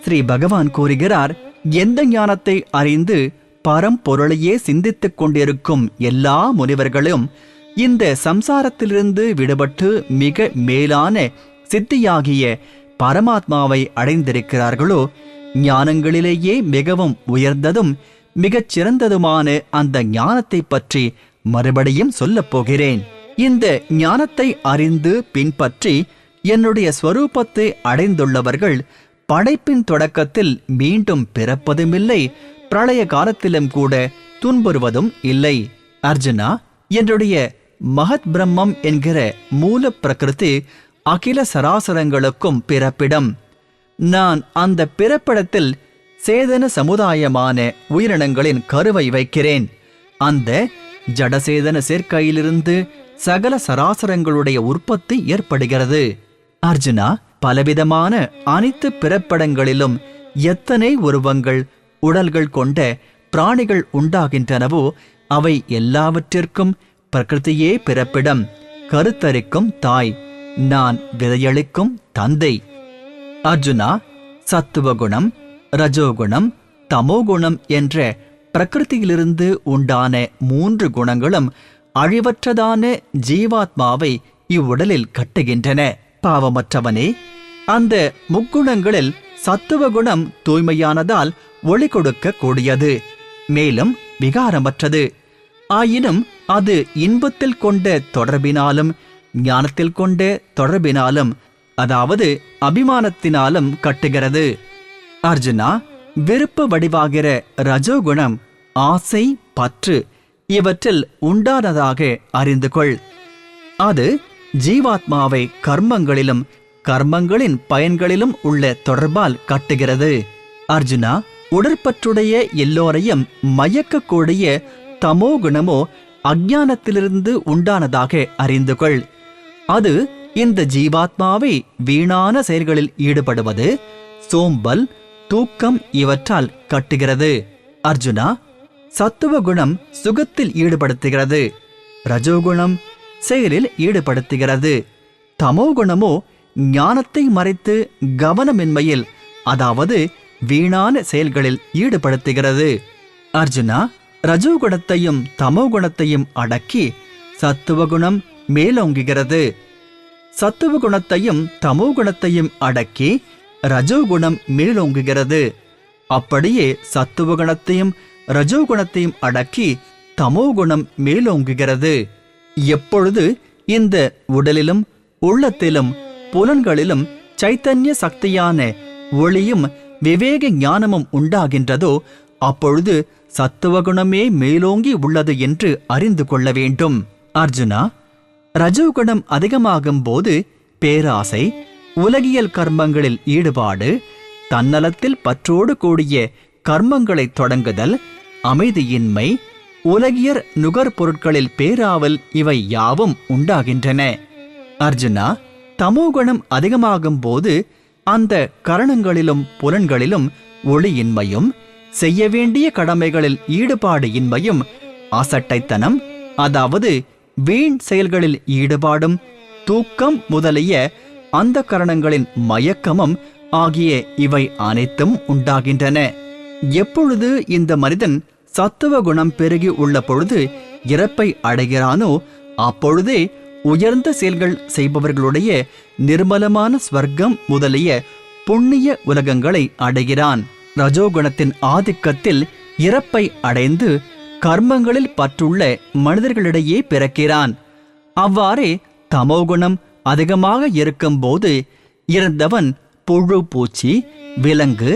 ஸ்ரீ பகவான் கூறுகிறார், எந்த ஞானத்தை அறிந்து பரம்பொருளையே சிந்தித்துக் கொண்டிருக்கும் எல்லா முனிவர்களும் இந்த சம்சாரத்திலிருந்து விடுபட்டு மிக மேலான சித்தியாகிய பரமாத்மாவை அடைந்திருக்கிறார்களோ, ஞானங்களிலேயே மிகவும் உயர்ந்ததும் மிகச் சிறந்ததுமான அந்த ஞானத்தை பற்றி மறுபடியும் சொல்லப் போகிறேன். இந்த ஞானத்தை அறிந்து பின்பற்றி என்னுடைய ஸ்வரூபத்தை அடைந்துள்ளவர்கள் படைப்பின் தொடக்கத்தில் மீண்டும் பிறப்பதுமில்லை, பிரளய காலத்திலும் கூட துன்புறுவதும் இல்லை. அர்ஜுனா, என்னுடைய மகத் பிரம்மம் என்கிற மூல பிரகிருதி அகில சராசரங்களுக்கும் பிறப்பிடம். நான் அந்த பிறப்பிடத்தில் சேதன சமுதாயமான உயிரினங்களின் கருவை வைக்கிறேன். அந்த ஜடசேதன சேர்க்கையிலிருந்து சகல சராசரங்களுடைய உற்பத்தி ஏற்படுகிறது. அர்ஜுனா, பலவிதமான அனைத்து பிறப்பிடங்களிலும் எத்தனை உருவங்கள் உடல்கள் கொண்ட பிராணிகள் உண்டாகின்றனவோ அவை எல்லாவற்றிற்கும் பிரகிருதியே பிறப்பிடம், கருத்தரிக்கும் தாய், நான் விதையளிக்கும் தந்தை. அர்ஜுனா, சத்துவகுணம், ரஜோகுணம், தமோகுணம் என்ற பிரகிருதியிலிருந்து உண்டான 3 குணங்களும் அழிவற்றதான ஜீவாத்மாவை இவ்வுடலில் கட்டுகின்றன. பாவமற்றவனே, அந்த முக்குணங்களில் சத்துவகுணம் தூய்மையானதால் ஒளி கொடுக்க கூடியது, மேலும் விகாரமற்றது. ஆயினும் அது இன்பத்தில் கொண்ட தொடர்பினாலும் ஞானத்தில் கொண்ட தொடர்பினாலும், அதாவது அபிமானத்தினாலும் கட்டுகிறது. அர்ஜுனா, விருப்ப வடிவாகிற ரஜோகுணம் ஆசை, பற்று இவற்றில் உண்டானதாக அறிந்து கொள். அது ஜீவாத்மாவை கர்மங்களிலும் கர்மங்களின் பயன்களிலும் உள்ள தொடர்பால் கட்டுகிறது. அர்ஜுனா, உடற்பற்றுடைய எல்லோரையும் மயக்கக்கூடிய தமோகுணமோ அஞ்ஞானத்திலிருந்து உண்டானதாக அறிந்து கொள். அது இந்த ஜீவாத்மாவை வீணான செயல்களில் ஈடுபடுவது, சோம்பல், தூக்கம் இவற்றால் கட்டுகிறது. அர்ஜுனா, சத்துவகுணம் சுகத்தில் ஈடுபடுத்துகிறது, ரஜோகுணம் செயலில் ஈடுபடுத்துகிறது, தமோகுணமோ ஞானத்தை மறைத்து கவனமின்மையில், அதாவது வீணான செயல்களில் ஈடுபடுத்துகிறது. அர்ஜுனா, ரஜோகுணத்தையும் தமோகுணத்தையும் அடக்கி சத்துவகுணம் மேலோங்குகிறது. சத்துவகுணத்தையும் தமோகுணத்தையும் அடக்கி ரஜோகுணம் மேலோங்குகிறது. அப்படியே சத்துவகுணத்தையும் ரஜோகுணத்தையும் அடக்கி தமோகுணம் மேலோங்குகிறது. எப்பொழுது இந்த உடலிலும் உள்ளத்திலும் புலன்களிலும் சைத்தன்ய சக்தியான ஒளியும் விவேக ஞானமும் உண்டாகின்றதோ அப்பொழுது சத்துவகுணமே மேலோங்கி உள்ளது என்று அறிந்து கொள்ள வேண்டும். அர்ஜுனா, ரஜோகுணம் அதிகமாகும் போது பேராசை, உலகியல் கர்மங்களில் ஈடுபாடு, தன்னலத்தில் பற்றோடு கூடிய கர்மங்களை தொடங்குதல், அமைதியின்மை, உலகியர் நுகர்பொருட்களில் பேராவல் இவை யாவும் உண்டாகின்றன. அர்ஜுனா, தமோகுணம் அதிகமாகும் போது அந்த கரணங்களிலும் புலன்களிலும் ஒளியின்மையும், செய்ய வேண்டிய கடமைகளில் ஈடுபாடு இன்மையும், அசட்டைத்தனம், அதாவது வீண் செயல்களில் ஈடுபாடும், தூக்கம் முதலிய அந்த கரணங்களின் மயக்கமும் ஆகிய இவை அனைத்தும் உண்டாகின்றன. எப்பொழுது இந்த மனிதன் சத்துவகுணம் பெருகி உள்ள பொழுது இறப்பை அடைகிறானோ அப்பொழுதே உயர்ந்த செயல்கள் செய்பவர்களுடைய நிர்மலமான ஸ்வர்க்கம் முதலிய புண்ணிய உலகங்களை அடைகிறான். ரஜோகுணத்தின் ஆதிக்கத்தில் இறப்பை அடைந்து கர்மங்களில் பற்றுள்ள மனிதர்களிடையே பிறக்கிறான். அவ்வாறே தமோகுணம் அதிகமாக இருக்கும்போது இறந்தவன் புழு, பூச்சி, விலங்கு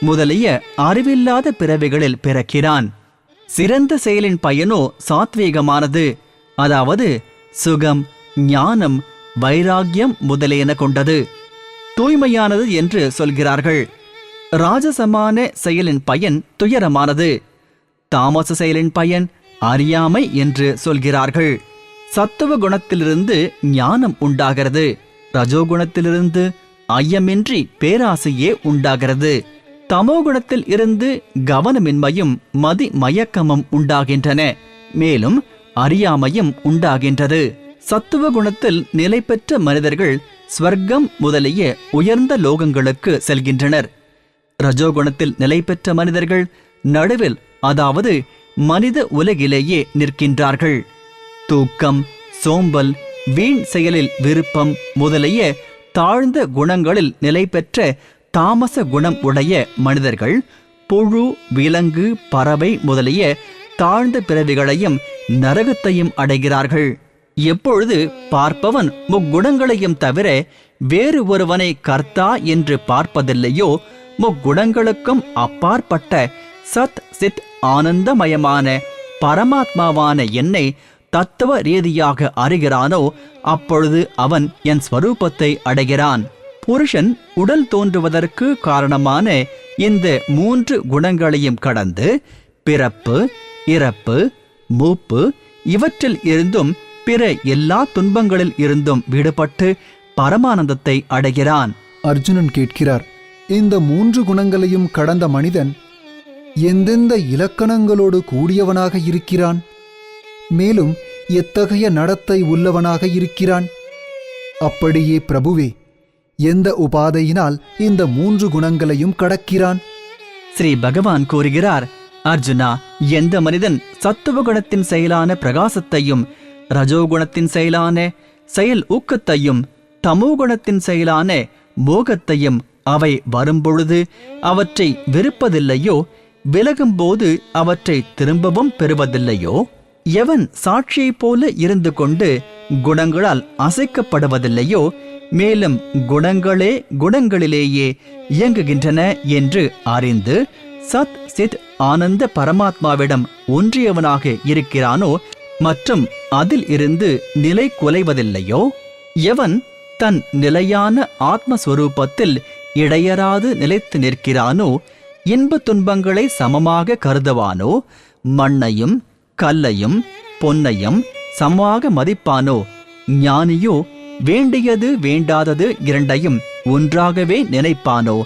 முதலிய அறிவில்லாத பிறவிகளில் பிறக்கிறான். சிறந்த செயலின் பயனோ சாத்வீகமானது, அதாவது சுகம், ஞானம், வைராக்கியம் முதலியன கொண்டது, தூய்மையானது என்று சொல்கிறார்கள். ராஜசமான செயலின் பயன் துயரமானது, தாமச செயலின் பயன் அறியாமை என்று சொல்கிறார்கள். சத்துவ குணத்திலிருந்து ஞானம் உண்டாகிறது, ரஜோகுணத்திலிருந்து ஐயமின்றி பேராசையே உண்டாகிறது, தமோகுணத்தில் இருந்து கவனமின்மையும் மதி மயக்கமும் உண்டாகின்றன, மேலும் அறியாமையும் உண்டாகின்றது. சத்துவ குணத்தில் நிலை பெற்ற மனிதர்கள் ஸ்வர்க்கம் முதலிய உயர்ந்த லோகங்களுக்கு செல்கின்றனர். ரஜோகுணத்தில் நிலை பெற்ற மனிதர்கள் நடுவில், அதாவது மனித உலகிலேயே நிற்கின்றார்கள். தூக்கம், சோம்பல், வீண் செயலில் விருப்பம் முதலிய தாழ்ந்த குணங்களில் நிலை பெற்ற தாமச குணம் உடைய மனிதர்கள் புழு, விலங்கு, பறவை முதலிய தாழ்ந்த பிறவிகளையும் நரகத்தையும் அடைகிறார்கள். எப்பொழுது பார்ப்பவன் முக்குணங்களையும் தவிர வேறு ஒருவனை கர்த்தா என்று பார்ப்பதில்லையோ, முக்குணங்களுக்கும் அப்பாற்பட்ட சத் சித் ஆனந்தமயமான பரமாத்மாவான என்னை தத்துவ ரீதியாக அறிகிறானோ, அப்பொழுது அவன் என் ஸ்வரூபத்தை அடைகிறான். புருஷன் உடல் தோன்றுவதற்கு காரணமான இந்த 3 குணங்களையும் கடந்து பிறப்பு, இறப்பு, மூப்பு இவற்றில் இருந்தும் பிற எல்லா துன்பங்களில் இருந்தும் விடுபட்டு பரமானந்தத்தை அடைகிறான். அர்ஜுனன் கேட்கிறார், இந்த 3 குணங்களையும் கடந்த மனிதன் எந்தெந்த இலக்கணங்களோடு கூடியவனாக இருக்கிறான்? மேலும் எத்தகைய நடத்தை உள்ளவனாக இருக்கிறான்? அப்படியே பிரபுவே, எந்த உபாதையினால் இந்த 3 குணங்களையும் கடக்கிறான்? ஸ்ரீ பகவான் கூறுகிறார், அர்ஜுனா, எந்த மனிதன் சத்துவகுணத்தின் செயலான பிரகாசத்தையும், ரஜோகுணத்தின் செயலான செயல் ஊக்கத்தையும், தமோகுணத்தின் செயலான மோகத்தையும் அவை வரும்பொழுது அவற்றை வெறுப்பதில்லையோ, விலகும்போது அவற்றை திரும்பவும் பெறுவதில்லையோ, எவன் சாட்சியைப் போல இருந்து கொண்டு குணங்களால் அசைக்கப்படுவதில்லையோ, மேலும் குணங்களே குணங்களிலேயே இயங்குகின்றன என்று அறிந்து சத் சித் ஆனந்த பரமாத்மாவிடம் ஒன்றியவனாக இருக்கிறானோ மற்றும் அதில் இருந்து நிலை குலைவதில்லையோ, எவன் தன் நிலையான ஆத்மஸ்வரூபத்தில் இடையறாது நிலைத்து நிற்கிறானோ, இன்ப துன்பங்களை சமமாக கருதுவானோ, மண்ணையும் கல்லையும் பொன்னையும் சமமாக மதிப்பானோ, ஞானியோ வேண்டியது வேண்டாதது இரண்டையும் ஒன்றாகவே நினைப்பானோ,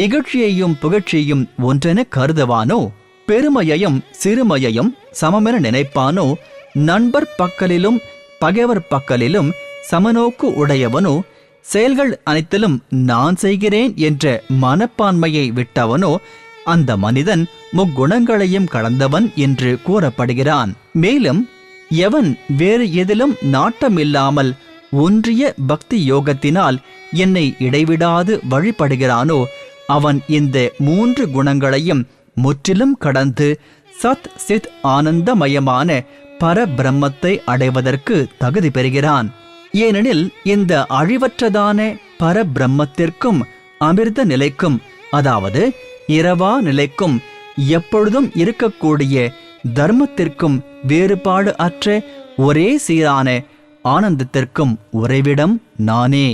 இகழ்ச்சியையும் புகழ்ச்சியையும் ஒன்றென கருதுவானோ, பெருமையையும் சிறுமையையும் சமமென நினைப்பானோ, நண்பர் பக்கலிலும் பகைவர் பக்கலிலும் சமநோக்கு உடையவனோ, செயல்கள் அனைத்திலும் நான் செய்கிறேன் என்ற மனப்பான்மையை விட்டவனோ, அந்த மனிதன் முக்குணங்களையும் கடந்தவன் என்று கூறப்படுகிறான். மேலும் எவன் வேறு எதிலும் நாட்டமில்லாமல் ஒன்றிய பக்தி யோகத்தினால் என்னை இடைவிடாது வழிபடுகிறானோ, அவன் இந்த 3 குணங்களையும் முற்றிலும் கடந்து சத் சித் ஆனந்தமயமான பரபிரம்மத்தை அடைவதற்கு தகுதி பெறுகிறான். ஏனெனில் இந்த அழிவற்றதான பரபிரம்மத்திற்கும் அமிர்த நிலைக்கும், அதாவது இரவா நிலைக்கும், எப்பொழுதும் இருக்கக்கூடிய தர்மத்திற்கும் வேறுபாடு அற்ற ஒரே சீரான ஆனந்தத்திற்கும் உறைவிடம் நானே.